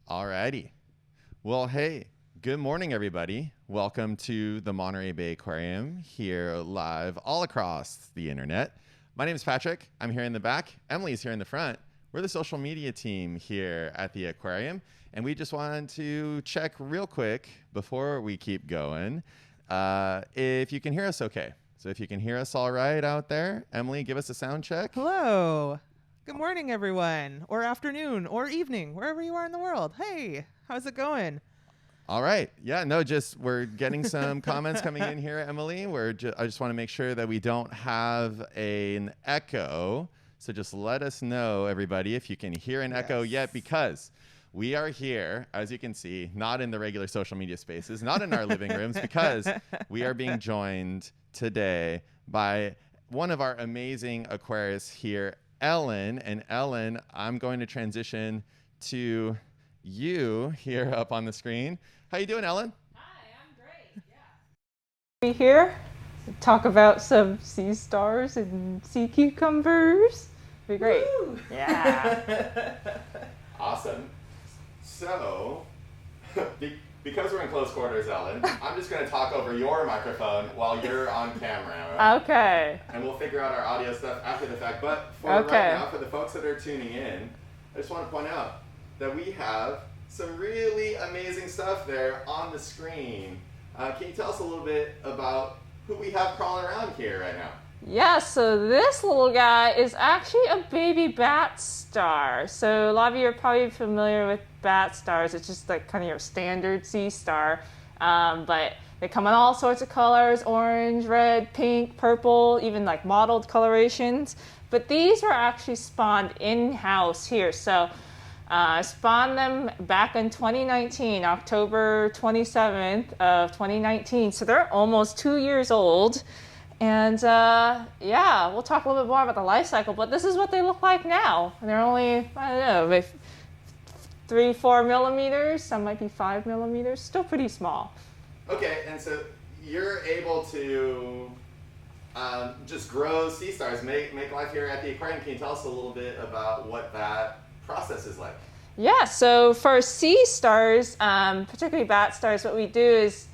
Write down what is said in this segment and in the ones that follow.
Alrighty. Well, hey, good morning, everybody. Welcome to the Monterey Bay Aquarium here live all across the internet. My name is Patrick. I'm here in the back. Emily's here in the front. We're the social media team here at the aquarium, and we just wanted to check real quick before we keep going if you can hear us okay. So if you can hear us all right out there, Emily, give us a sound check. Hello. Good morning, everyone, or afternoon, or evening, wherever you are in the world. Hey, how's it going? All right. Yeah, no, just we're getting some comments coming in here, Emily. I just want to make sure that we don't have an echo. So just let us know, everybody, if you can hear an echo yet, because we are here, as you can see, not in the regular social media spaces, not in our living rooms, because we are being joined today by one of our amazing aquarists here, Ellen. And Ellen, I'm going to transition to you here up on the screen. How you doing, Ellen? Hi, I'm great. Yeah. Be here to talk about some sea stars and sea cucumbers. Be great. Woo! Yeah. Awesome. So, because we're in close quarters, Ellen, I'm just going to talk over your microphone while you're on camera. Okay. And we'll figure out our audio stuff after the fact. But for right now, for the folks that are tuning in, I just want to point out that we have some really amazing stuff there on the screen. Can you tell us a little bit about who we have crawling around here right now? Yeah, so this little guy is actually a baby bat star. So a lot of you are probably familiar with bat stars. It's just like kind of your standard sea star. But they come in all sorts of colors: orange, red, pink, purple, even like mottled colorations. But these were actually spawned in-house here. So I spawned them back in 2019, October 27th of 2019. So they're almost 2 years old. And yeah, we'll talk a little bit more about the life cycle, but this is what they look like now. And they're only, I don't know, maybe 3-4 millimeters. Some might be 5 millimeters. Still pretty small. Okay, and so you're able to just grow sea stars, make life here at the aquarium. Can you tell us a little bit about what that process is like? Yeah, so for sea stars, particularly bat stars, what we do is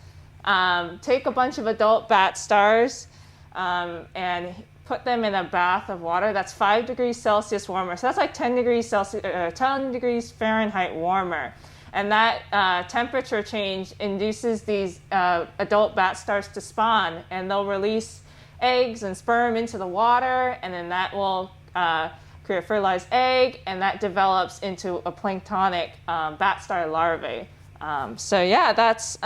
take a bunch of adult bat stars and put them in a bath of water that's 5 degrees Celsius warmer. So that's like 10 degrees Celsius, 10 degrees Fahrenheit warmer. And that temperature change induces these adult bat stars to spawn, and they'll release eggs and sperm into the water, and then that will create a fertilized egg, and that develops into a planktonic bat star larvae. So yeah, that's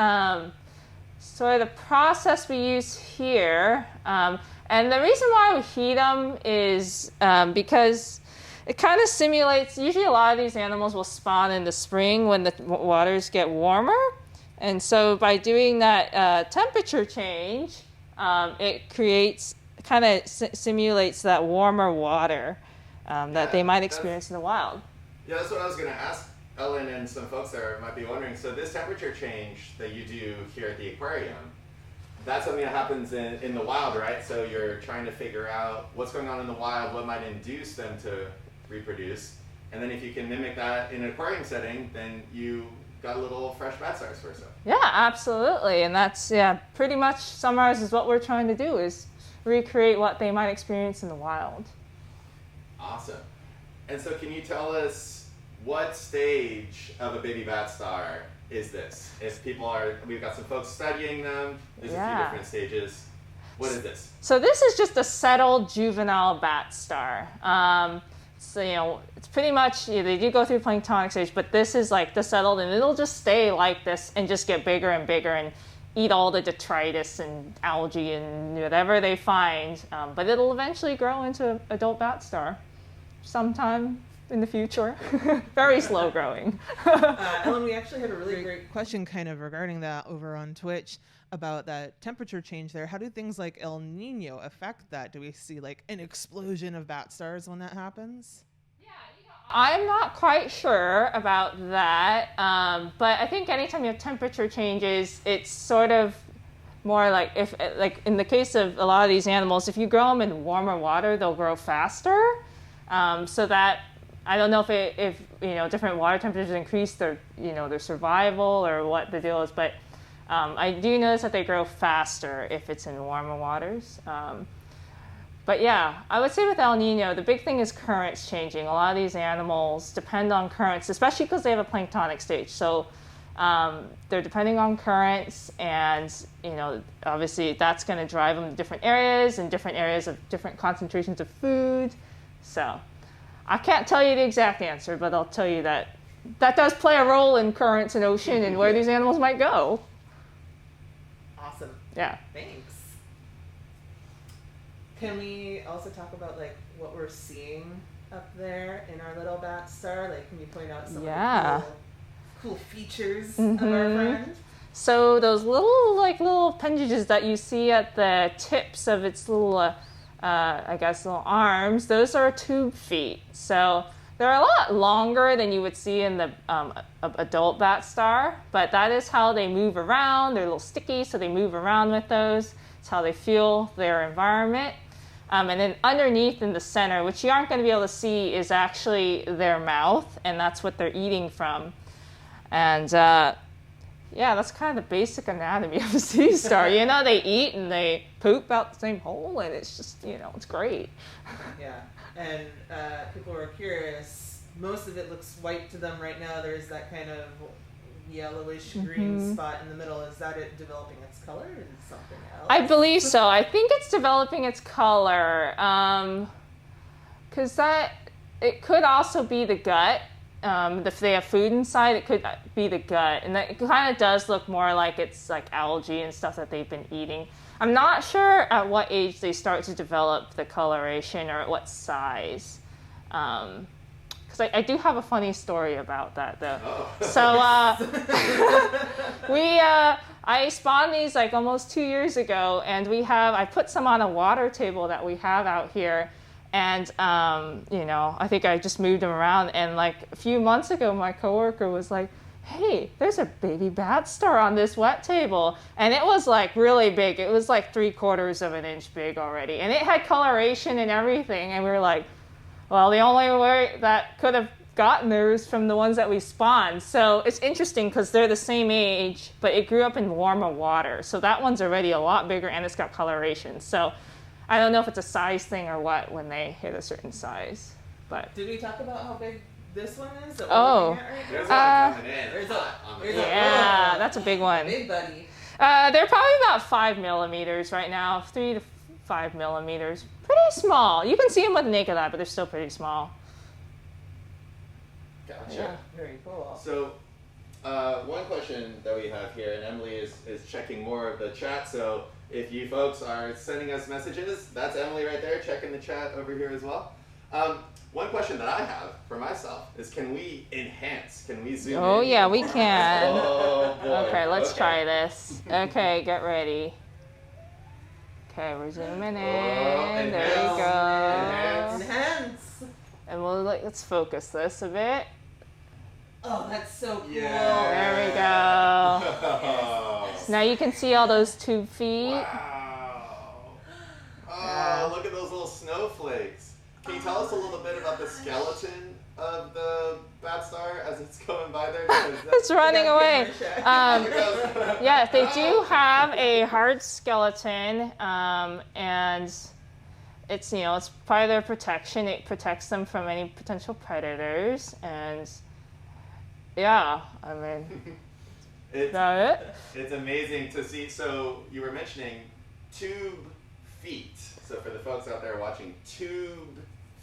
sort of the process we use here. And the reason why we heat them is because it kind of simulates, usually a lot of these animals will spawn in the spring when the waters get warmer. And so by doing that temperature change, it creates, kind of simulates that warmer water that they might experience in the wild. Yeah, that's what I was going to ask Ellen, and some folks there might be wondering. So this temperature change that you do here at the aquarium, that's something that happens in the wild, right? So you're trying to figure out what's going on in the wild, what might induce them to reproduce. And then if you can mimic that in an aquarium setting, then you got a little fresh bat stars for yourself. Yeah, absolutely. And that's, yeah, pretty much summarizes what we're trying to do, is recreate what they might experience in the wild. Awesome. And so can you tell us what stage of a baby bat star is this? If people are, we've got some folks studying them, there's a few different stages. What is this? So this is just a settled juvenile bat star. So, you know, it's pretty much, they do go through planktonic stage, but this is like the settled, and it'll just stay like this and just get bigger and bigger and eat all the detritus and algae and whatever they find. But it'll eventually grow into an adult bat star sometime in the future. Very slow growing. Ellen, we actually had a really great question kind of regarding that over on Twitch about that temperature change there. How do things like El Nino affect that? Do we see like an explosion of bat stars when that happens? I'm not quite sure about that, but I think anytime you have temperature changes, it's sort of more like like in the case of a lot of these animals, if you grow them in warmer water, they'll grow faster. So that I don't know if different water temperatures increase their their survival or what the deal is, but I do notice that they grow faster if it's in warmer waters. But yeah, I would say with El Nino, the big thing is currents changing. A lot of these animals depend on currents, especially because they have a planktonic stage. So they're depending on currents, and obviously that's going to drive them to different areas and different areas of different concentrations of food. So I can't tell you the exact answer, but I'll tell you that does play a role in currents and ocean and where these animals might go. Awesome. Yeah. Thanks. Can we also talk about like what we're seeing up there in our little bat star? Like, can you point out some of the cool features of our friend? So those little appendages that you see at the tips of its little, little arms, those are tube feet. So they're a lot longer than you would see in the adult bat star, but that is how they move around. They're a little sticky, so they move around with those. It's how they feel their environment. And then underneath in the center, which you aren't going to be able to see, is actually their mouth, and that's what they're eating from. And that's kind of the basic anatomy of a sea star. They eat and they poop out the same hole, and it's just, it's great. Yeah, and people were curious. Most of it looks white to them right now. There's that kind of yellowish green spot in the middle. Is that it developing its color or something else? I believe so. I think it's developing its color, because it could also be the gut. If they have food inside, it could be the gut, and it kind of does look more like it's like algae and stuff that they've been eating. I'm not sure at what age they start to develop the coloration or at what size. Because I do have a funny story about that, though. Oh. So I spawned these like almost 2 years ago, and I put some on a water table that we have out here, and I think I just moved them around, and like a few months ago, my coworker was like, "Hey, there's a baby bat star on this wet table," and it was like really big. It was like 3/4 of an inch big already, and it had coloration and everything, and we were like, well, the only way that could have gotten there is from the ones that we spawned. So it's interesting because they're the same age, but it grew up in warmer water. So that one's already a lot bigger, and it's got coloration. So I don't know if it's a size thing or what when they hit a certain size. But did we talk about how big this one is? That we're there's one coming in. That's a big one. Big buddy. They're probably about 5 millimeters right now, 3 to 5 millimeters. Pretty small. You can see them with the naked eye, but they're still pretty small. Gotcha. Yeah. Very cool. So, one question that we have here, and Emily is checking more of the chat. So, if you folks are sending us messages, that's Emily right there checking the chat over here as well. One question that I have for myself is, can we enhance? Can we zoom in? Oh, yeah, we can. Oh, boy. Okay, let's try this. Okay, get ready. Okay, we're zooming in. There we go. Enhance. And let's focus this a bit. Oh, that's so cool. Yeah. There we go. Yes. Now you can see all those tube feet. Wow. Oh, look at those little snowflakes. Can you tell us a little bit about the skeleton of the bat star as it's going by there? It's running away. Yeah, they do have a hard skeleton, and it's it's part of their protection. It protects them from any potential predators, and yeah, I mean, it's amazing to see. So you were mentioning tube feet. So for the folks out there watching, tube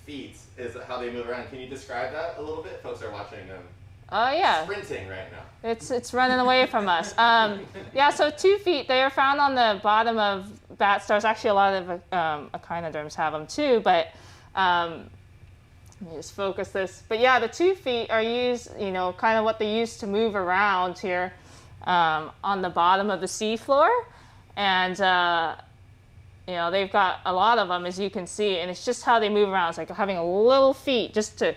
feet is how they move around. Can you describe that a little bit? Folks are watching them. Oh yeah. Sprinting right now. It's running away from us. Yeah, so 2 feet, they are found on the bottom of bat stars. Actually, a lot of echinoderms have them too, but Let me just focus this. But yeah, the 2 feet are used, you know, kind of what they use to move around here on the bottom of the seafloor. And, you know, they've got a lot of them, as you can see. And it's just how they move around. It's like having a little feet just to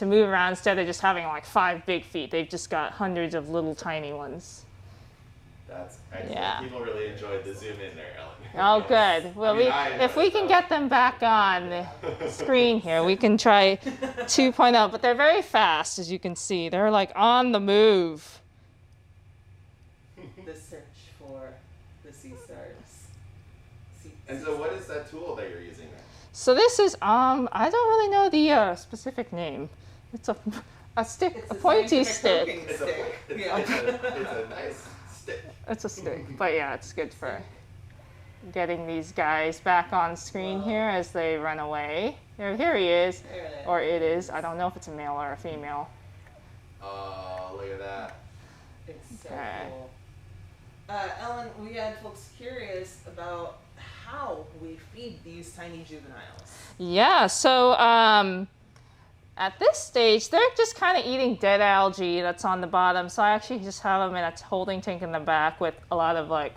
move around instead of just having like 5 big feet. They've just got hundreds of little tiny ones. That's excellent. Yeah. People really enjoyed the zoom in there, Ellen. Oh, good. Well, if we can get them back on the screen here, we can try 2.0. But they're very fast, as you can see. They're like on the move. The search for the sea stars. And so what is that tool that you're using there? So this is, I don't really know the specific name. It's a stick, It's a pointy stick. It's a nice stick. It's a stick, but yeah, it's good for getting these guys back on screen here as they run away. Here he is, or it is. I don't know if it's a male or a female. Oh, look at that. It's so Okay. cool. Ellen, we had folks curious about how we feed these tiny juveniles. Yeah, so at this stage, they're just kind of eating dead algae that's on the bottom. So I actually just have them in a holding tank in the back with a lot of like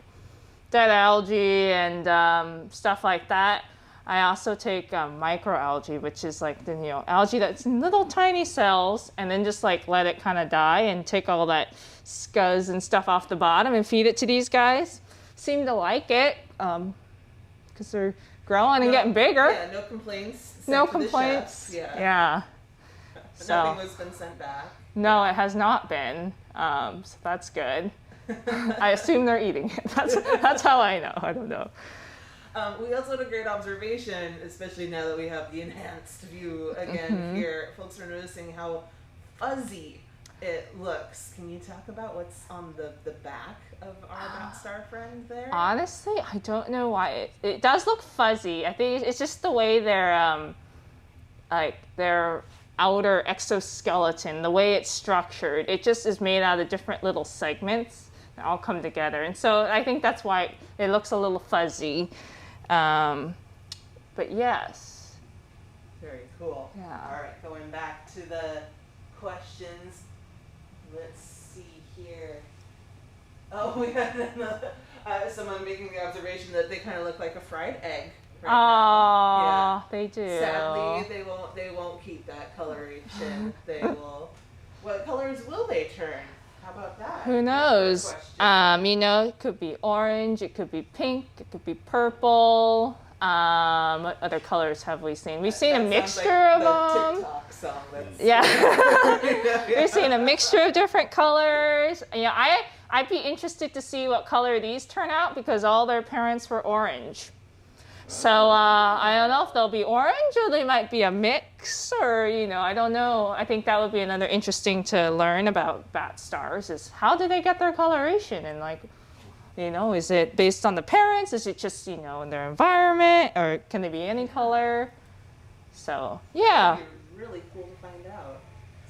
dead algae and stuff like that. I also take microalgae, which is like the algae that's in little tiny cells, and then just like let it kind of die and take all that scuzz and stuff off the bottom and feed it to these guys. Seem to like it because they're growing and getting bigger. Yeah, no complaints. No sent to the complaints. chefs, Yeah. Yeah. So Nothing has been sent back. no, it has not been. So that's good. I assume they're eating it. That's how I know. I don't know. We also had a great observation, especially now that we have the enhanced view again here. Folks are noticing how fuzzy it looks. Can you talk about what's on the back of our bat star friend there? Honestly, I don't know why it does look fuzzy. I think it's just the way their their outer exoskeleton, the way it's structured. It just is made out of different little segments that all come together, and so I think that's why it looks a little fuzzy. But yes. Very cool. Yeah. All right, going back to the questions. Let's see here. Oh, we had another, someone making the observation that they kind of look like a fried egg. Right now. They do. Sadly, they won't keep that coloration. They will. What colors will they turn? How about that? Who knows? It could be orange, it could be pink, it could be purple. What other colors have we seen? We've seen a mixture of them. TikTok song that's Yeah. We've seen a mixture of different colors. I'd be interested to see what color these turn out because all their parents were orange. So I don't know if they'll be orange or they might be a mix or, I don't know. I think that would be another interesting to learn about bat stars is how do they get their coloration and is it based on the parents? Is it just, in their environment or can they be any color? So, yeah. That'd be really cool to find out.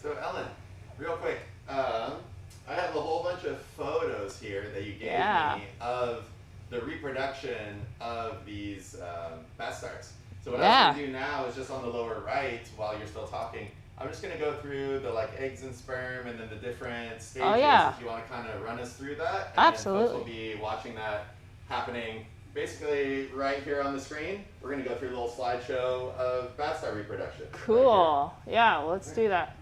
So Ellen, real quick, I have a whole bunch of photos here that you gave me of the reproduction of these bat stars. So what I'm going to do now is just on the lower right, while you're still talking, I'm just going to go through the eggs and sperm and then the different stages. If you want to kind of run us through that. And absolutely. Folks will be watching that happening basically right here on the screen. We're going to go through a little slideshow of bat star reproduction. Cool. Right, yeah, let's do that.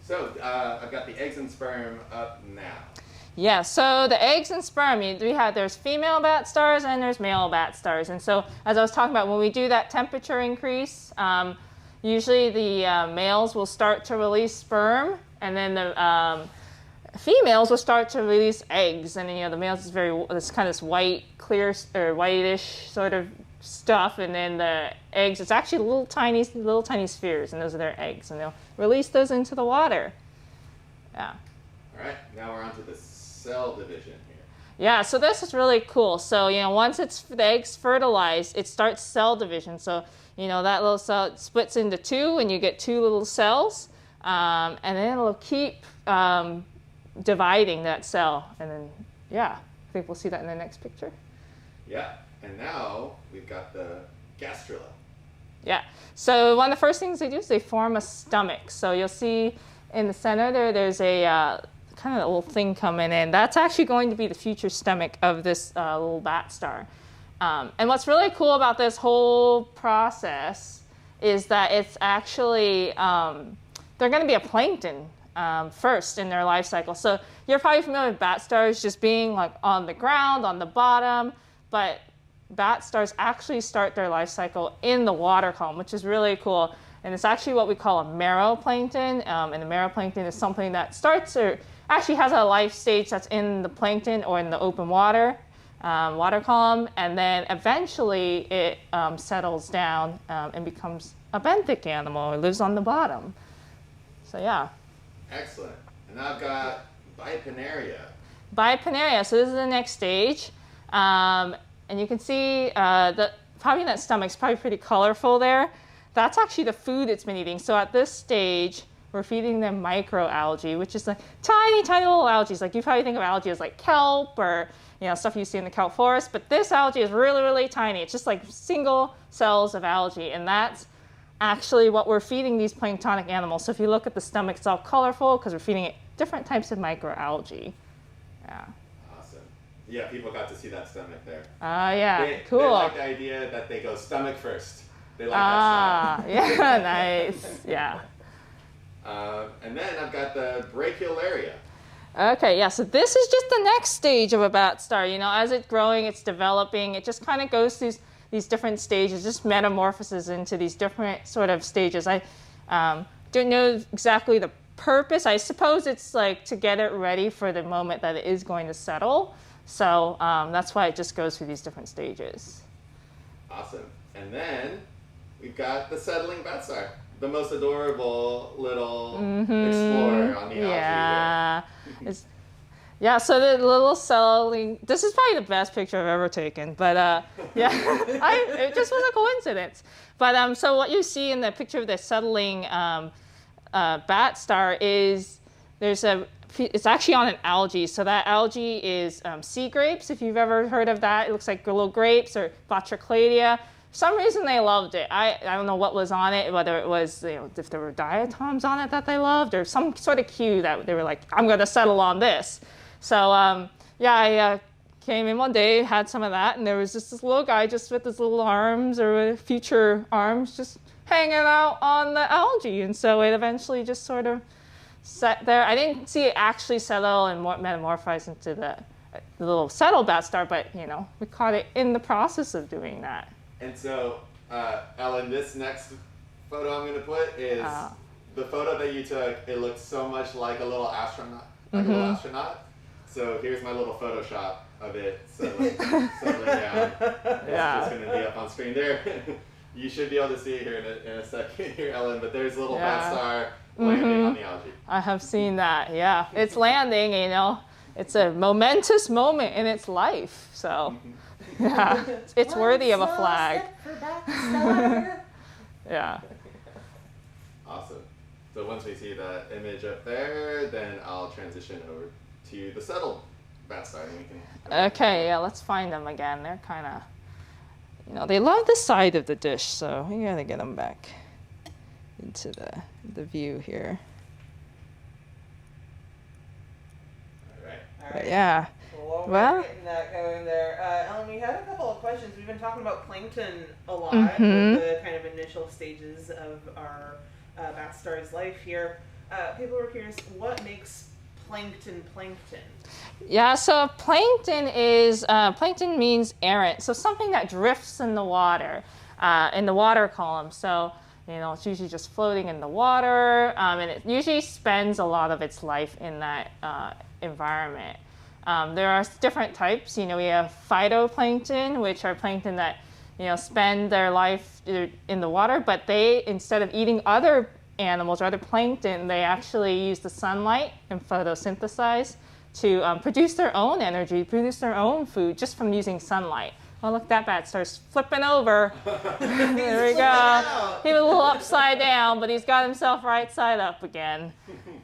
So I've got the eggs and sperm up now. Yeah, so the eggs and sperm, there's female bat stars and there's male bat stars. And so as I was talking about, when we do that temperature increase, usually the males will start to release sperm and then the females will start to release eggs. And then, the males is this kind of this white, clear, or whitish sort of stuff. And then the eggs, it's actually little tiny spheres, and those are their eggs. And they'll release those into the water. Yeah. All right, now we're on to the cell division here. Yeah, so this is really cool. So, once the eggs fertilized, it starts cell division. So, that little cell splits into two and you get two little cells. And then it'll keep dividing that cell. And then, I think we'll see that in the next picture. Yeah, and now we've got the gastrula. Yeah. So one of the first things they do is they form a stomach. So you'll see in the center there's a kind of a little thing coming in. That's actually going to be the future stomach of this little bat star. And what's really cool about this whole process is that it's actually, they're going to be a plankton first in their life cycle. So you're probably familiar with bat stars just being like on the ground, on the bottom, but bat stars actually start their life cycle in the water column, which is really cool. And it's actually what we call a meroplankton. And the meroplankton is something that starts or actually has a life stage that's in the plankton or in the open water, water column. And then eventually it settles down and becomes a benthic animal. It lives on the bottom. So yeah. Excellent. And now I've got Vipinaria. Bipaneria. So this is the next stage. And you can see probably that stomach's probably pretty colorful there. That's actually the food it's been eating. So at this stage, we're feeding them microalgae, which is like tiny, tiny little algae. Like you probably think of algae as like kelp or stuff you see in the kelp forest, but this algae is really, really tiny. It's just like single cells of algae, and that's actually what we're feeding these planktonic animals. So if you look at the stomach, it's all colorful because we're feeding it different types of microalgae. Yeah. Awesome. Yeah, people got to see that stomach there. Yeah, cool. They like the idea that they go stomach first. They like that style. Yeah, nice. Yeah. And then I've got the Brachiolaria. Okay, yeah, so this is just the next stage of a bat star. As it's growing, it's developing, it just kind of goes through these different stages, just metamorphoses into these different sort of stages. I don't know exactly the purpose. I suppose it's like to get it ready for the moment that it is going to settle. So that's why it just goes through these different stages. Awesome. And then we've got the settling bat star. The most adorable little explorer on the algae. Yeah, so the little settling, this is probably the best picture I've ever taken, but yeah, it just was a coincidence. But so what you see in the picture of the settling bat star is it's actually on an algae. So that algae is sea grapes, if you've ever heard of that. It looks like little grapes, or Botrycladia. For some reason they loved it. I don't know what was on it, whether it was if there were diatoms on it that they loved, or some sort of cue that they were like, I'm going to settle on this. So I came in one day, had some of that, and there was just this little guy just with his little arms, or future arms, just hanging out on the algae. And so it eventually just sort of sat there. I didn't see it actually settle and metamorphose into the little settled bat star, but we caught it in the process of doing that. And so, Ellen, this next photo I'm going to put is the photo that you took. It looks so much like a little astronaut. So here's my little Photoshop of it settling down. It's just going to be up on screen there. You should be able to see it here in a second here, Ellen, but there's a little bat star landing on the algae. I have seen that, yeah. It's landing, It's a momentous moment in its life, so... Yeah, it's worthy of a flag. Yeah. Awesome. So once we see the image up there, then I'll transition over to the settled bat star. And we can okay, yeah, let's find them again. They're kind of, they love the side of the dish, so we gotta get them back into the view here. All right. But yeah. Well, getting that going there. Ellen, we had a couple of questions. We've been talking about plankton a lot, with the kind of initial stages of our bat star's life here. People were curious, what makes plankton? Yeah, so plankton means errant, so something that drifts in the water column. So, it's usually just floating in the water, and it usually spends a lot of its life in that environment. There are different types. We have phytoplankton, which are plankton that, spend their life in the water, but they, instead of eating other animals or other plankton, they actually use the sunlight and photosynthesize to produce their own energy, produce their own food just from using sunlight. Oh, look, that bat starts flipping over. There we go. He was a little upside down, but he's got himself right side up again.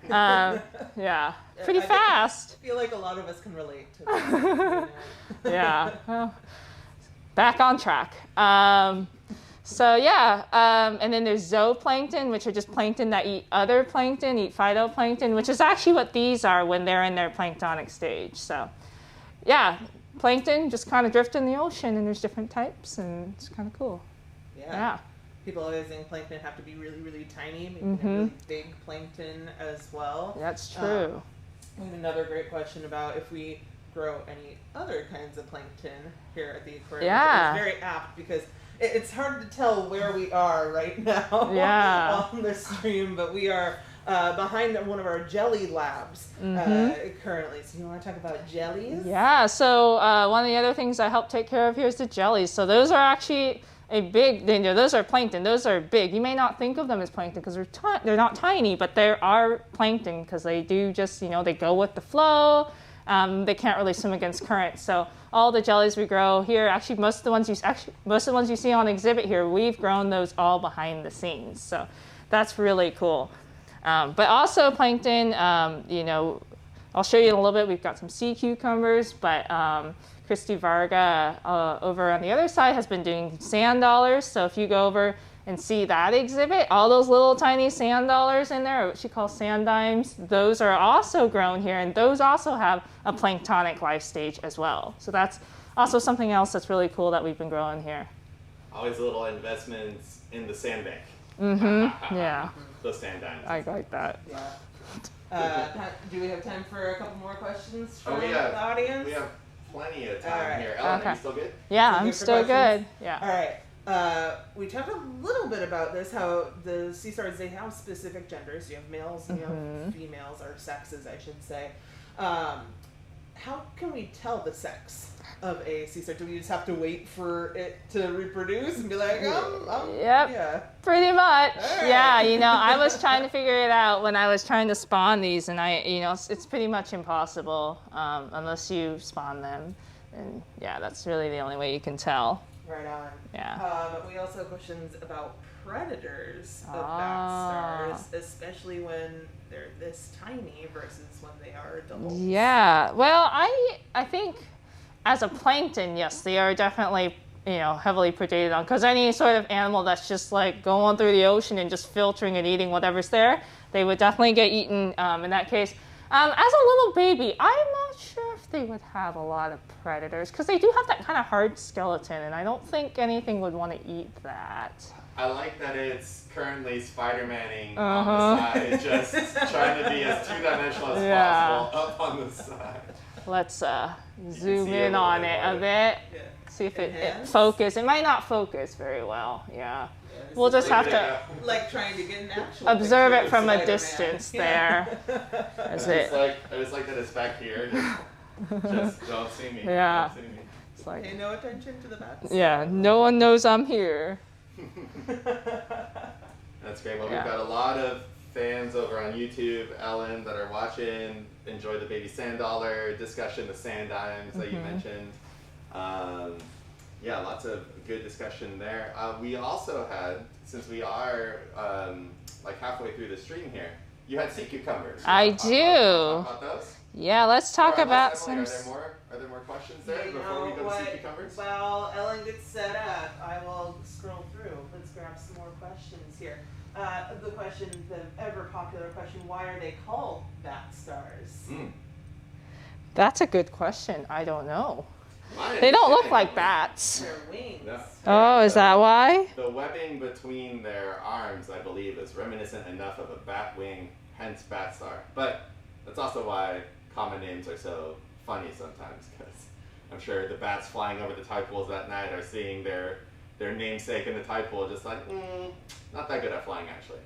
Yeah, pretty fast. I feel like a lot of us can relate to that. Yeah, well, back on track. So yeah, and then there's zooplankton, which are just plankton that eat other plankton, eat phytoplankton, which is actually what these are when they're in their planktonic stage. So yeah, plankton just kind of drift in the ocean, and there's different types, and it's kind of cool. Yeah. People always think plankton have to be really, really tiny. Maybe they have really big plankton as well. That's true. And another great question about if we grow any other kinds of plankton here at the aquarium. Yeah. It's very apt because it's hard to tell where we are right now on the stream, but we are behind one of our jelly labs currently. So you want to talk about jellies? Yeah, so one of the other things I help take care of here is the jellies. So those are actually those are plankton. Those are big. You may not think of them as plankton because they're not tiny, but they are plankton because they do just, they go with the flow. They can't really swim against currents. So all the jellies we grow here, actually most of the ones you see on exhibit here, we've grown those all behind the scenes. So that's really cool. But also plankton, I'll show you in a little bit. We've got some sea cucumbers, but Christy Varga over on the other side has been doing sand dollars. So if you go over and see that exhibit, all those little tiny sand dollars in there, what she calls sand dimes, those are also grown here, and those also have a planktonic life stage as well. So that's also something else that's really cool that we've been growing here. Always little investments in the sandbank. Yeah. Those sand dimes. I like that. Yeah. Do we have time for a couple more questions from the audience? We have plenty of time here. Ellen, are you still good? Yeah, I'm still good. Yeah. All right. We talked a little bit about this, how the sea stars, they have specific genders. You have males and you have females, or sexes, I should say. How can we tell the sex of a sea star? Do we just have to wait for it to reproduce and be like, yeah. Pretty much. Right. Yeah, I was trying to figure it out when I was trying to spawn these, and it's pretty much impossible unless you spawn them. And yeah, that's really the only way you can tell. Right on. Yeah. We also have questions about predators of bat stars, especially when they're this tiny versus when they are adults. Yeah. Well, I think as a plankton, yes, they are definitely heavily predated on, because any sort of animal that's just like going through the ocean and just filtering and eating whatever's there, they would definitely get eaten in that case. As a little baby, I'm not sure if they would have a lot of predators, because they do have that kind of hard skeleton, and I don't think anything would want to eat that. I like that it's currently Spider-Manning on the side, just trying to be as two-dimensional as possible up on the side. Let's zoom in on it a bit. Yeah. See if it focuses. It might not focus very well. Yeah. We'll just have to trying to get an actual observe it from a Spider-Man. distance there. That's it. I just like that it's back here. Just don't see me. Yeah. Don't see me. It's like, Pay no attention to the bats. yeah, no one knows I'm here. That's great. Well, we've got a lot of fans over on YouTube, Ellen, that are watching. Enjoy the baby sand dollar discussion, the sand dimes that you mentioned. Yeah, lots of good discussion there. We also had, since we are like halfway through the stream here, you had sea cucumbers. I do. Talk about those? Yeah, let's talk about Emily, some. Are there more questions there before we go to sea cucumbers? While Ellen gets set up, I will scroll through. Let's grab some more questions here. The question, the ever popular question, why are they called bat stars? That's a good question. I don't know. They don't look like bats. Their wings. No. Oh, is that why? The webbing between their arms, I believe, is reminiscent enough of a bat wing, hence bat star. But that's also why common names are so funny sometimes, because I'm sure the bats flying over the tide pools that night are seeing their namesake in the tide pool, just like, not that good at flying, actually.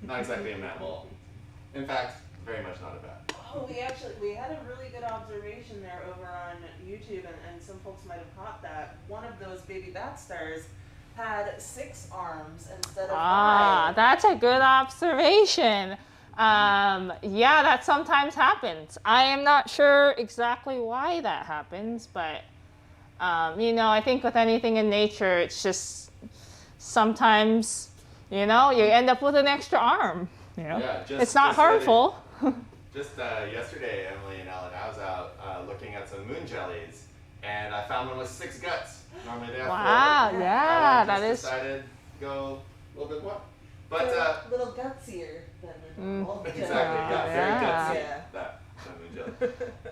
Not exactly a mammal. In fact, very much not a bat. Oh, we had a really good observation there over on YouTube, and some folks might have caught that. One of those baby bat stars had 6 arms instead of 5. That's a good observation. Yeah, that sometimes happens. I am not sure exactly why that happens, but I think with anything in nature, it's just sometimes, you end up with an extra arm. Yeah, it's not harmful. Just yesterday, Emily and Ellen, I was out looking at some moon jellies, And I found one with 6 guts. Normally they have 4. Wow, yeah, that is. Decided to go a little bit more. But they're a little gutsier than normal. exactly, yeah, very gutsy. Yeah. That.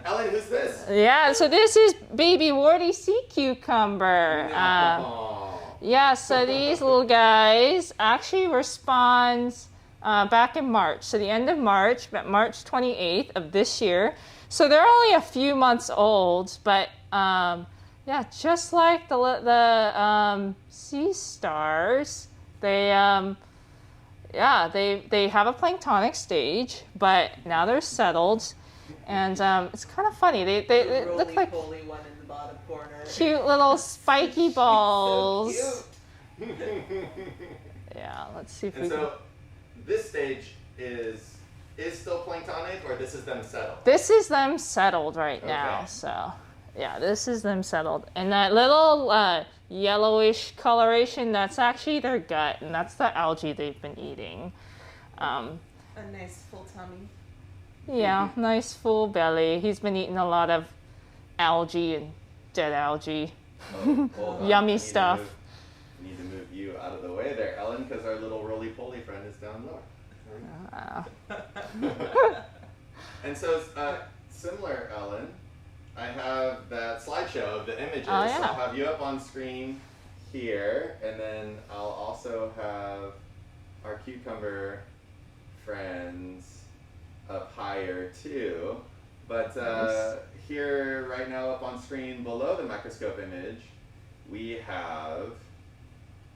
Ellen, who's this? Yeah, so this is baby Warty sea cucumber. Yeah, so these little guys actually respond back in March. So the end of March, but March 28th of this year. So they're only a few months old, but yeah, just like the sea stars, they they have a planktonic stage, but now they're settled. And it's kind of funny. They look like one in the bottom corner. Cute little spiky balls. So cute. Yeah, let's see if and we so this stage is still planktonic, or this is them settled? This is them settled right now. So yeah, this is them settled. And that little yellowish coloration, that's actually their gut, and that's the algae they've been eating. A nice full tummy. Yeah, nice full belly. He's been eating a lot of algae and dead algae. Yummy stuff. Need to move you out of the way there, Ellen, because our little roly-poly friend is down lower. And so, similar, Ellen, I have that slideshow of the images. Oh, yeah. So I'll have you up on screen here, and then I'll also have our cucumber friends up higher too. But Nice. here right now up on screen below the microscope image, we have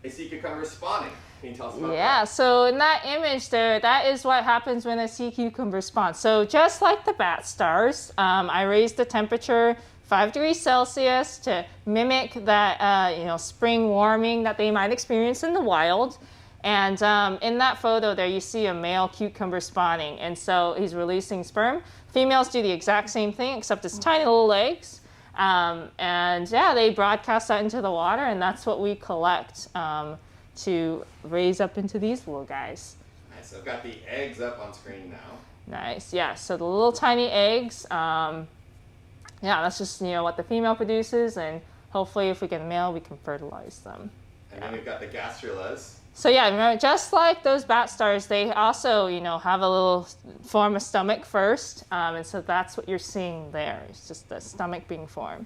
a sea cucumber spawning. Can you tell us about Yeah, that? so in that image there, that is what happens when a sea cucumber spawns. So just like the bat stars, I raised the temperature 5 degrees Celsius to mimic that spring warming that they might experience in the wild. And in that photo there, you see a male cucumber spawning. And so he's releasing sperm. Females do the exact same thing, except it's tiny little eggs. And yeah, they broadcast that into the water, and that's what we collect to raise up into these little guys. Nice. I've got the eggs up on screen now. Nice, yeah. So the little tiny eggs, yeah, that's just what the female produces, and hopefully if we get a male, we can fertilize them. And then we've got the Gastrulas. So yeah, remember, just like those bat stars, they also, have a little form a stomach first, and so that's what you're seeing there. It's just the stomach being formed.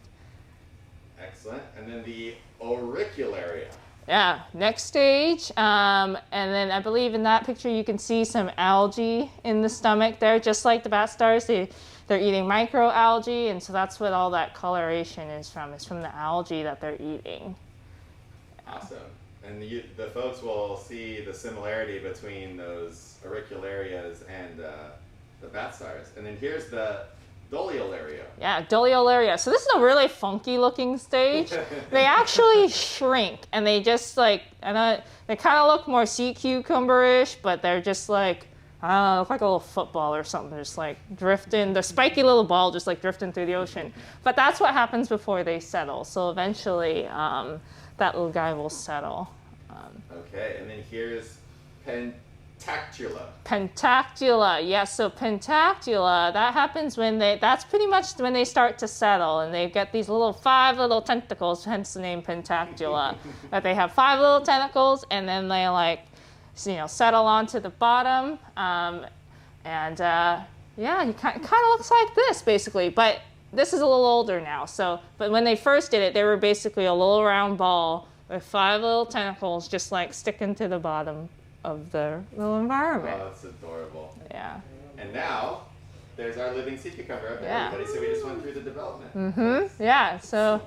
Excellent. And then the Auricularia. Yeah, next stage, and then I believe in that picture you can see some algae in the stomach there, just like the bat stars. They're eating microalgae, and so that's what all that coloration is from. It's from the algae that they're eating. Awesome. And the folks will see the similarity between those auricularias and the bat stars. And then here's the Doliolaria. Yeah, Doliolaria. So this is a really funky looking stage. They actually shrink, and they just they kind of look more sea cucumber-ish, but they're just like, I don't know, look like a little football or something, just like drifting, the spiky little ball just like drifting through the ocean. But that's what happens before they settle. So eventually that little guy will settle. Okay, and then here's Pentactyla. Pentactyla, yes. So Pentactyla, that happens that's pretty much when they start to settle, and they get these 5 little tentacles, hence the name Pentactyla. That they have 5 little tentacles, and then they settle onto the bottom, yeah, it kind of looks like this basically, but this is a little older now. So, but when they first did it, they were basically a little round ball with 5 little tentacles just sticking to the bottom of the little environment. Oh, that's adorable. Yeah. And now, there's our living sea cucumber up there, everybody. So we just went through the development. Mm-hmm. Yeah, so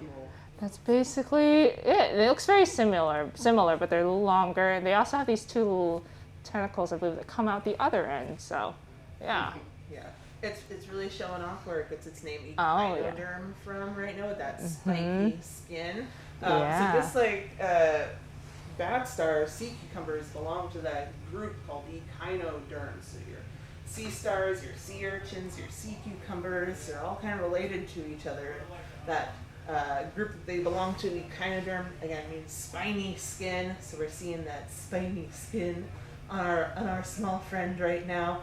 that's basically it. It looks very similar, but they're a little longer. And they also have these 2 little tentacles, I believe, that come out the other end. So, yeah. Yeah. It's really showing off where it gets its name echinoderm from right now with that spiky skin. Yeah. So this bat star sea cucumbers belong to that group called echinoderms. So your sea stars, your sea urchins, your sea cucumbers, they're all kind of related to each other. That group that they belong to, echinoderm, again means spiny skin. So we're seeing that spiny skin on our small friend right now.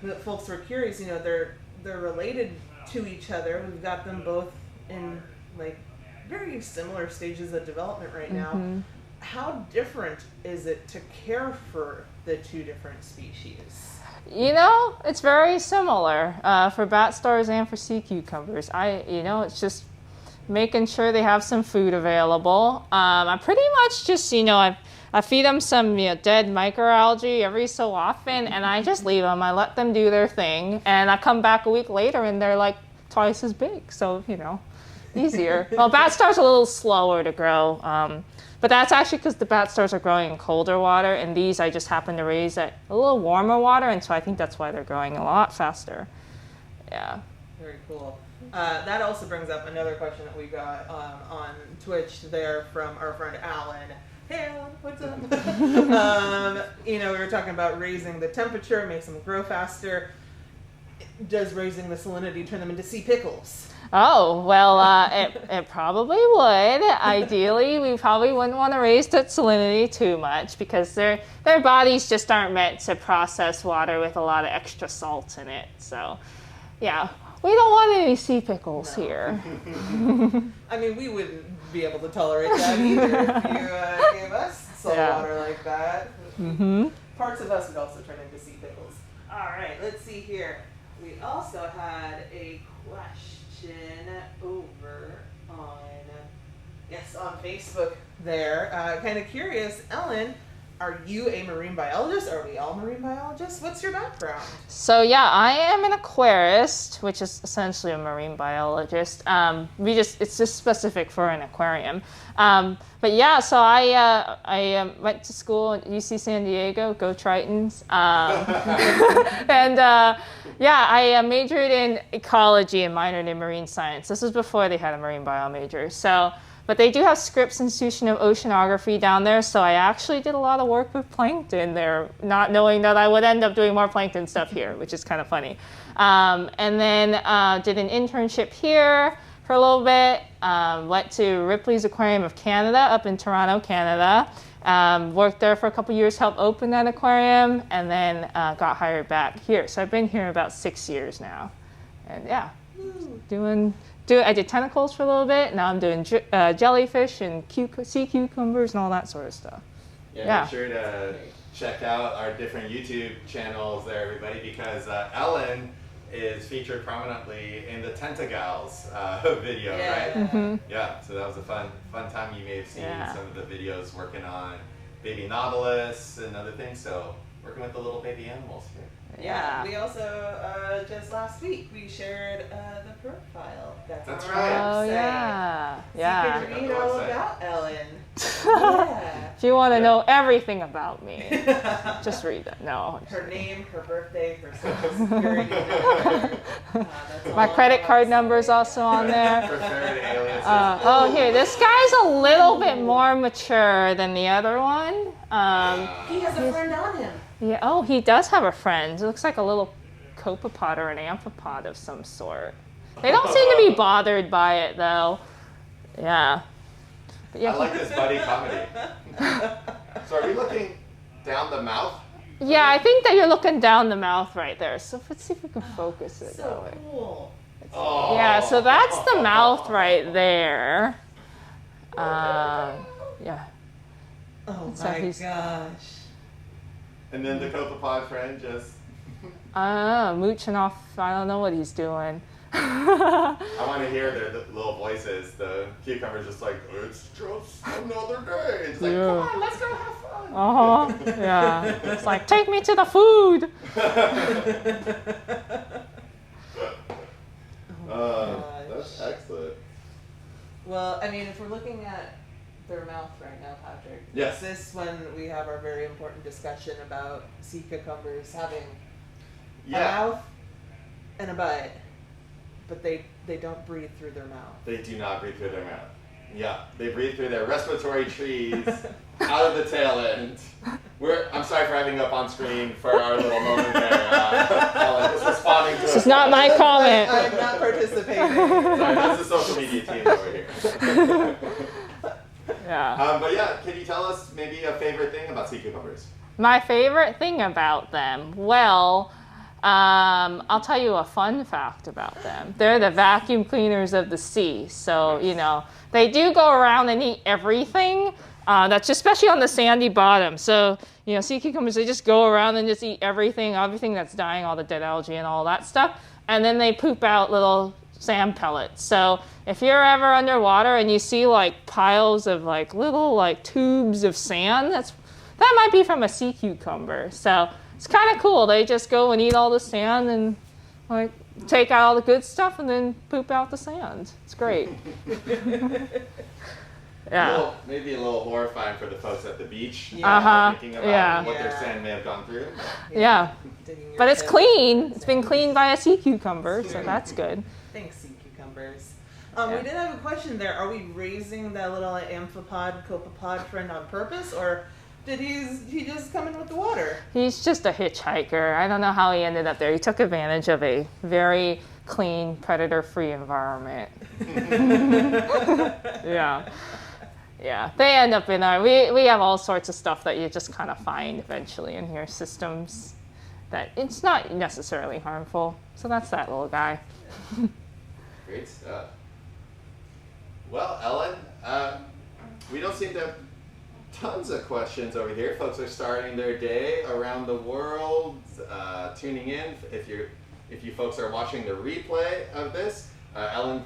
But folks were curious, they're related to each other. We've got them both in like very similar stages of development right now. How different is it to care for the two different species? You know, it's very similar for bat stars and for sea cucumbers. It's just making sure they have some food available. I pretty much just, I feed them some dead microalgae every so often, and I just leave them. I let them do their thing, and I come back a week later, and they're like twice as big. So, easier. Well, bat stars are a little slower to grow, but that's actually because the bat stars are growing in colder water, and these I just happen to raise at a little warmer water, and so I think that's why they're growing a lot faster. Yeah. Very cool. That also brings up another question that we got on Twitch there from our friend Alan. Hey Alan, what's up? We were talking about raising the temperature, makes them grow faster. Does raising the salinity turn them into sea pickles? Oh, well, it probably would. Ideally, we probably wouldn't want to raise that salinity too much because their bodies just aren't meant to process water with a lot of extra salt in it. So, yeah, we don't want any sea pickles here. I mean, we wouldn't be able to tolerate that either if you gave us salt water like that. Parts of us would also turn into sea pickles. All right, let's see here. We also had a question over on Facebook there. Kind of curious, Ellen, are you a marine biologist? Are we all marine biologists? What's your background? So yeah, I am an aquarist, which is essentially a marine biologist. It's just specific for an aquarium. But yeah, so I went to school at UC San Diego, go Tritons. And I majored in ecology and minored in marine science. This was before they had a marine bio major. But they do have Scripps Institution of Oceanography down there, so I actually did a lot of work with plankton there, not knowing that I would end up doing more plankton stuff here, which is kind of funny. And then did an internship here for a little bit, went to Ripley's Aquarium of Canada up in Toronto, Canada. Worked there for a couple years, helped open that aquarium, and then got hired back here. So I've been here about 6 years now. And yeah, I did tentacles for a little bit. Now I'm doing jellyfish and sea cucumbers and all that sort of stuff. Yeah, make sure to check out our different YouTube channels there, everybody, because Ellen is featured prominently in the Tentagals video, right? Yeah, so that was a fun time. You may have seen some of the videos working on baby nautilus and other things, so working with the little baby animals here. Yeah, we also, just last week, we shared the profile. That's right. Oh, yeah. So you can read all about Ellen. Yeah. If you want to know everything about me, just read that. No. Her name, her birthday, her social security number. My credit card number is also on there. Preferred aliases. Here, this guy's a little bit more mature than the other one. He has a friend on him. Yeah. He does have a friend. It looks like a little copepod or an amphipod of some sort. They don't seem to be bothered by it, though. Yeah. I like this buddy comedy. So are we looking down the mouth? Yeah, I think that you're looking down the mouth right there. So let's see if we can focus it that way. Cool. Yeah, so that's the mouth right there. Yeah. Oh So my he's- gosh. And then the copepod friend just... Mooching off. I don't know what he's doing. I want to hear their little voices. The cucumber's just like, it's just another day. It's like, come on, let's go have fun. Yeah. It's like, take me to the food. That's excellent. Well, I mean, if we're looking at their mouth right now, Patrick, Yes. is this when we have our very important discussion about sea cucumbers having a mouth and a butt, but they don't breathe through their mouth? They do not breathe through their mouth. Yeah, they breathe through their respiratory trees out of the tail end. I'm sorry for having up on screen for our little moment there. Ellen is responding to This is not my comment. I'm not participating. Sorry, that's the social media team over here. Yeah. But yeah, can you tell us maybe a favorite thing about sea cucumbers? My favorite thing about them, well, I'll tell you a fun fact about them. They're the vacuum cleaners of the sea. So, you know, they do go around and eat everything. That's just, especially on the sandy bottom. So, you know, sea cucumbers, they just go around and just eat everything that's dying, all the dead algae and all that stuff. And then they poop out little sand pellets. So if you're ever underwater and you see like piles of like little like tubes of sand, that might be from a sea cucumber. So it's kind of cool. They just go and eat all the sand and like take out all the good stuff and then poop out the sand. It's great. Yeah. Maybe a little horrifying for the folks at the beach. Thinking about what their sand may have gone through. Yeah. But it's clean. It's been cleaned by a sea cucumber, so that's good. Thanks, sea cucumbers. We did have a question there. Are we raising that little amphipod, copepod friend on purpose, or did he just come in with the water? He's just a hitchhiker. I don't know how he ended up there. He took advantage of a very clean, predator-free environment. Yeah, they end up in our, we have all sorts of stuff that you just kind of find eventually in your systems that it's not necessarily harmful. So that's that little guy. Great stuff. Well, Ellen, we don't seem to have tons of questions over here. Folks are starting their day around the world, tuning in. If you folks are watching the replay of this, Ellen,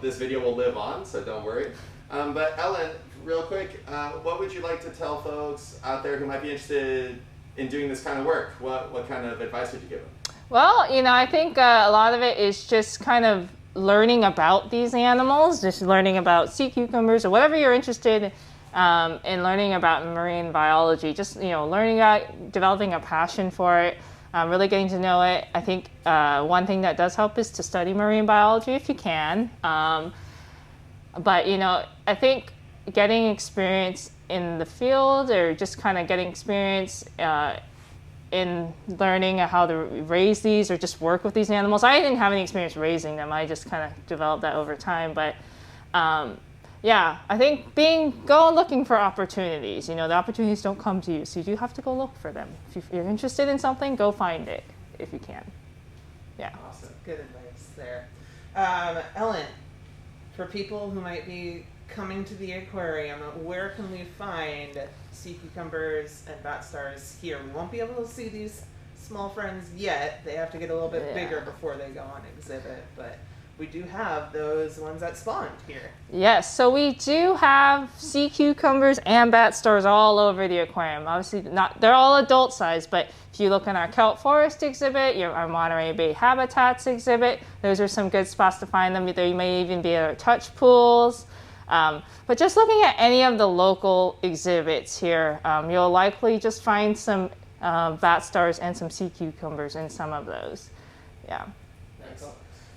this video will live on, so don't worry. But Ellen, real quick, what would you like to tell folks out there who might be interested in doing this kind of work? What kind of advice would you give them? Well, you know, I think a lot of it is just kind of learning about these animals, just learning about sea cucumbers or whatever you're interested in learning about marine biology. Just, you know, learning about, developing a passion for it, really getting to know it. I think one thing that does help is to study marine biology if you can. But, you know, I think getting experience in the field or just kind of getting experience in learning how to raise these or just work with these animals. I didn't have any experience raising them. I just kind of developed that over time. But yeah, I think go looking for opportunities. You know, the opportunities don't come to you, so you do have to go look for them. If you're interested in something, go find it if you can. Yeah. Awesome. Good advice there. Ellen, for people who might be coming to the aquarium, where can we find sea cucumbers and bat stars here? We won't be able to see these small friends yet. They have to get a little bit bigger before they go on exhibit, but we do have those ones that spawned here. Yes, so we do have sea cucumbers and bat stars all over the aquarium. Obviously, they're all adult size, but if you look in our kelp forest exhibit, our Monterey Bay habitats exhibit, those are some good spots to find them. There may even be our touch pools. But just looking at any of the local exhibits here, you'll likely just find some bat stars and some sea cucumbers in some of those. Yeah. Nice.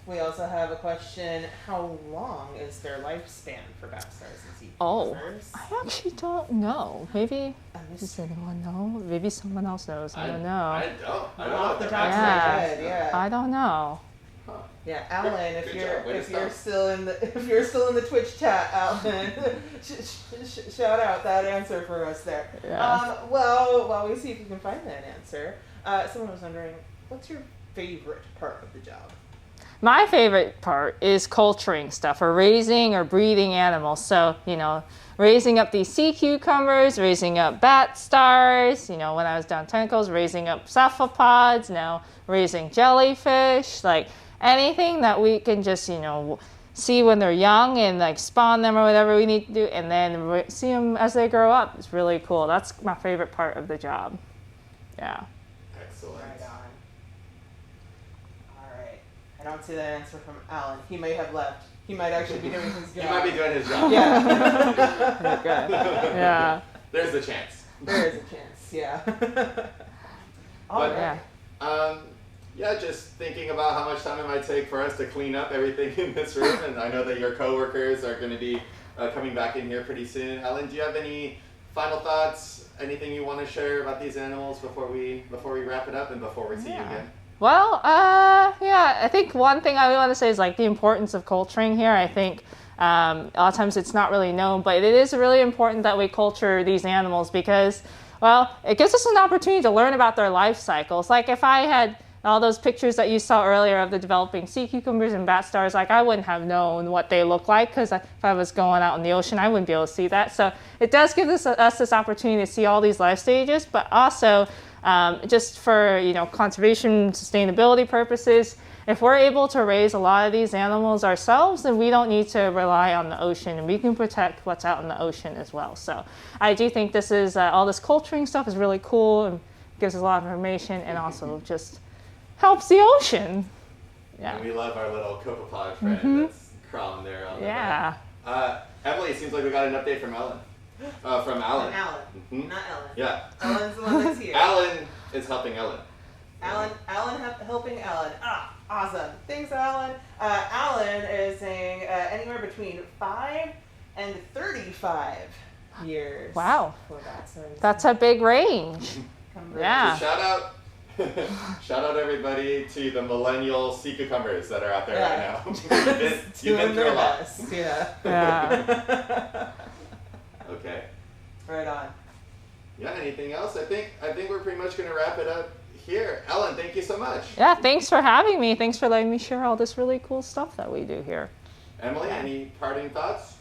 We also have a question, how long is their lifespan for bat stars and sea cucumbers? I actually don't know. Maybe, does anyone know? Maybe someone else knows. I don't know. I don't know. Off the top of my head, yeah. I don't know. Yeah, Alan, if you're still in the Twitch chat, Alan, shout out that answer for us there. Yeah. Well, while we see if you can find that answer, someone was wondering, what's your favorite part of the job? My favorite part is culturing stuff, or raising or breeding animals. So, you know, raising up these sea cucumbers, raising up bat stars. You know, when I was down tentacles, raising up cephalopods. Now raising jellyfish, like. Anything that we can just, you know, see when they're young and like spawn them or whatever we need to do, and then see them as they grow up. It's really cool. That's my favorite part of the job. Yeah. Excellent. Right on. All right. I don't see that answer from Alan. He may have left. He might actually be doing his job. He might be doing his job. Yeah. Okay. Yeah. There's a chance. There is a chance. Yeah. All right. Yeah, just thinking about how much time it might take for us to clean up everything in this room, and I know that your coworkers are going to be coming back in here pretty soon. Ellen, do you have any final thoughts? Anything you want to share about these animals before we wrap it up and before we see you again? Well, yeah, I think one thing I want to say is like the importance of culturing here. I think a lot of times it's not really known, but it is really important that we culture these animals because Well, it gives us an opportunity to learn about their life cycles. Like if I had all those pictures that you saw earlier of the developing sea cucumbers and bat stars, like I wouldn't have known what they look like, because if I was going out in the ocean, I wouldn't be able to see that. So it does give us this opportunity to see all these life stages, but also just for conservation, sustainability purposes, if we're able to raise a lot of these animals ourselves, then we don't need to rely on the ocean, and we can protect what's out in the ocean as well. So I do think this is, all this culturing stuff is really cool and gives us a lot of information, and also just helps the ocean. Yeah. And we love our little copepod friend that's crawling there on the back. Emily, it seems like we got an update from Ellen. From Alan. From Alan, not Ellen. Yeah. Ellen's the one that's here. Alan is helping Ellen. Alan helping Ellen. Awesome. Thanks, Alan. Alan is saying anywhere between 5 and 35 years. Wow. For that. So That's a big range. Yeah. So shout out everybody to the millennial sea cucumbers that are out there right now. You've been through a lot. Best. Yeah. Yeah. Okay. Right on. Yeah, anything else? I think we're pretty much going to wrap it up here. Ellen, thank you so much. Yeah, thanks for having me. Thanks for letting me share all this really cool stuff that we do here. Emily, any parting thoughts?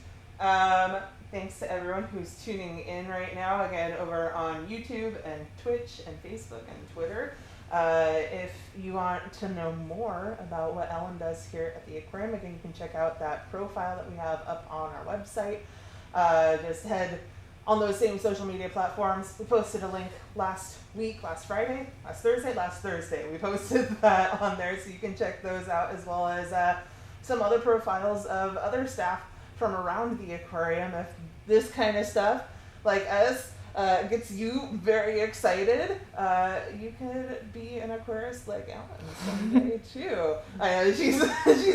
Thanks to everyone who's tuning in right now, again, over on YouTube and Twitch and Facebook and Twitter. If you want to know more about what Ellen does here at the aquarium, again, you can check out that profile that we have up on our website. Just head on those same social media platforms. We posted a link last Thursday. We posted that on there, so you can check those out, as well as some other profiles of other staff from around the aquarium. If this kind of stuff, like us, gets you very excited, you could be an aquarist like Ellen someday too. I know she's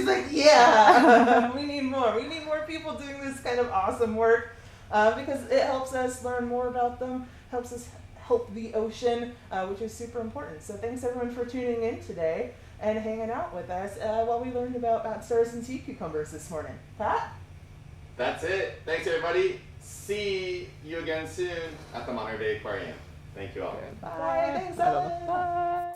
like, yeah, we need more people doing this kind of awesome work, because it helps us learn more about them, helps us help the ocean, which is super important. So thanks everyone for tuning in today and hanging out with us while we learned about bat stars and sea cucumbers this morning. Pat? That's it. Thanks, everybody. See you again soon at the Monterey Aquarium. Thank you all. Bye. Thanks, Ellen. Bye.